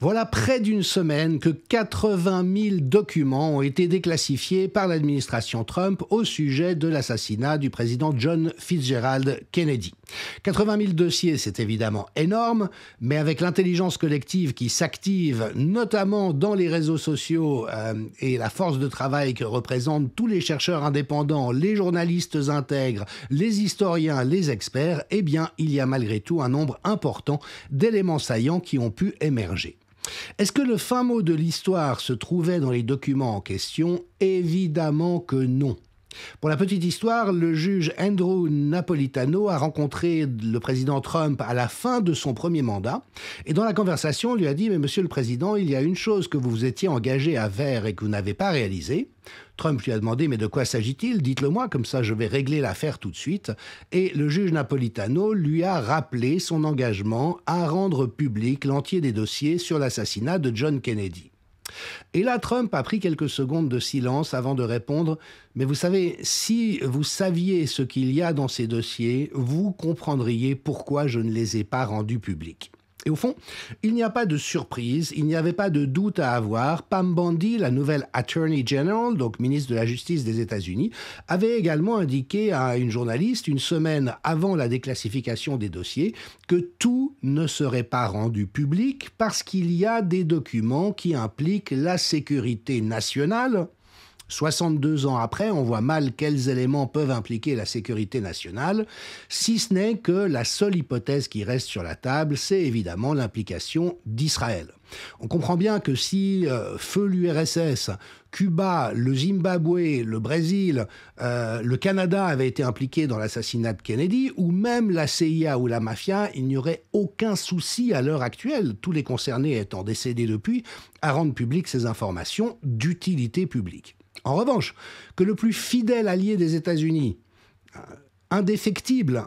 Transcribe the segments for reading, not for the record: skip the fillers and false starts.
Voilà près d'une semaine que 80 000 documents ont été déclassifiés par l'administration Trump au sujet de l'assassinat du président John Fitzgerald Kennedy. 80 000 dossiers, c'est évidemment énorme, mais avec l'intelligence collective qui s'active, notamment dans les réseaux sociaux et la force de travail que représentent tous les chercheurs indépendants, les journalistes intègres, les historiens, les experts, eh bien, il y a malgré tout un nombre important d'éléments saillants qui ont pu émerger. Est-ce que le fin mot de l'histoire se trouvait dans les documents en question ? Évidemment que non. Pour la petite histoire, le juge Andrew Napolitano a rencontré le président Trump à la fin de son premier mandat et dans la conversation, on lui a dit « Mais monsieur le président, il y a une chose que vous vous étiez engagé à faire et que vous n'avez pas réalisée. » Trump lui a demandé « Mais de quoi s'agit-il ? Dites-le-moi, comme ça je vais régler l'affaire tout de suite. » Et le juge Napolitano lui a rappelé son engagement à rendre public l'entier des dossiers sur l'assassinat de John Kennedy. Et là, Trump a pris quelques secondes de silence avant de répondre « Mais vous savez, si vous saviez ce qu'il y a dans ces dossiers, vous comprendriez pourquoi je ne les ai pas rendus publics. » Et au fond, il n'y a pas de surprise, il n'y avait pas de doute à avoir. Pam Bondi, la nouvelle Attorney General, donc ministre de la Justice des États-Unis, avait également indiqué à une journaliste, une semaine avant la déclassification des dossiers, que tout ne serait pas rendu public parce qu'il y a des documents qui impliquent la sécurité nationale. 62 ans après, on voit mal quels éléments peuvent impliquer la sécurité nationale, si ce n'est que la seule hypothèse qui reste sur la table, c'est évidemment l'implication d'Israël. On comprend bien que si feu l'URSS, Cuba, le Zimbabwe, le Brésil, le Canada avaient été impliqués dans l'assassinat de Kennedy, ou même la CIA ou la mafia, il n'y aurait aucun souci à l'heure actuelle, tous les concernés étant décédés depuis, à rendre publiques ces informations d'utilité publique. En revanche, que le plus fidèle allié des États-Unis, indéfectible,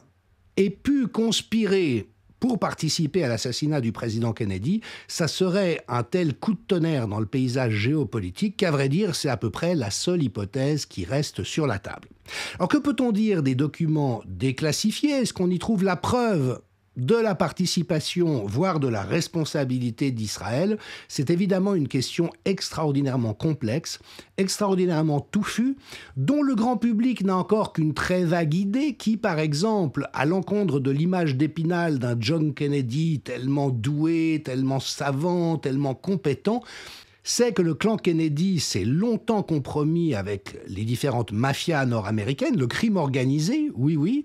ait pu conspirer pour participer à l'assassinat du président Kennedy, ça serait un tel coup de tonnerre dans le paysage géopolitique qu'à vrai dire, c'est à peu près la seule hypothèse qui reste sur la table. Alors que peut-on dire des documents déclassifiés ? Est-ce qu'on y trouve la preuve de la participation, voire de la responsabilité d'Israël? C'est évidemment une question extraordinairement complexe, extraordinairement touffue, dont le grand public n'a encore qu'une très vague idée qui, par exemple, à l'encontre de l'image d'Épinal d'un John Kennedy tellement doué, tellement savant, tellement compétent, c'est que le clan Kennedy s'est longtemps compromis avec les différentes mafias nord-américaines, le crime organisé, oui,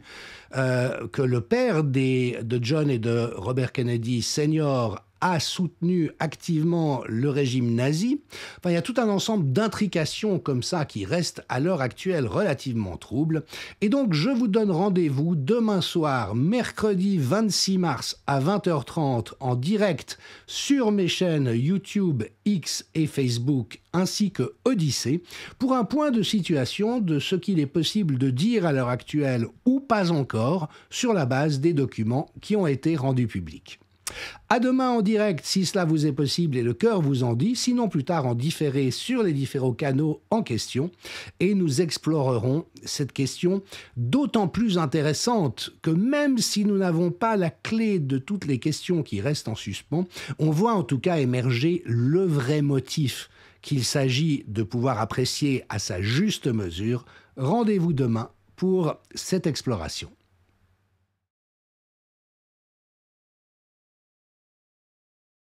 que le père de John et de Robert Kennedy Sr. a soutenu activement le régime nazi. Enfin, il y a tout un ensemble d'intrications comme ça qui restent à l'heure actuelle relativement troubles. Et donc, je vous donne rendez-vous demain soir, mercredi 26 mars à 20h30 en direct sur mes chaînes YouTube, X et Facebook, ainsi que Odyssée, pour un point de situation de ce qu'il est possible de dire à l'heure actuelle ou pas encore sur la base des documents qui ont été rendus publics. À demain en direct, si cela vous est possible et le cœur vous en dit, sinon plus tard en différé sur les différents canaux en question, et nous explorerons cette question d'autant plus intéressante que même si nous n'avons pas la clé de toutes les questions qui restent en suspens, on voit en tout cas émerger le vrai motif qu'il s'agit de pouvoir apprécier à sa juste mesure. Rendez-vous demain pour cette exploration.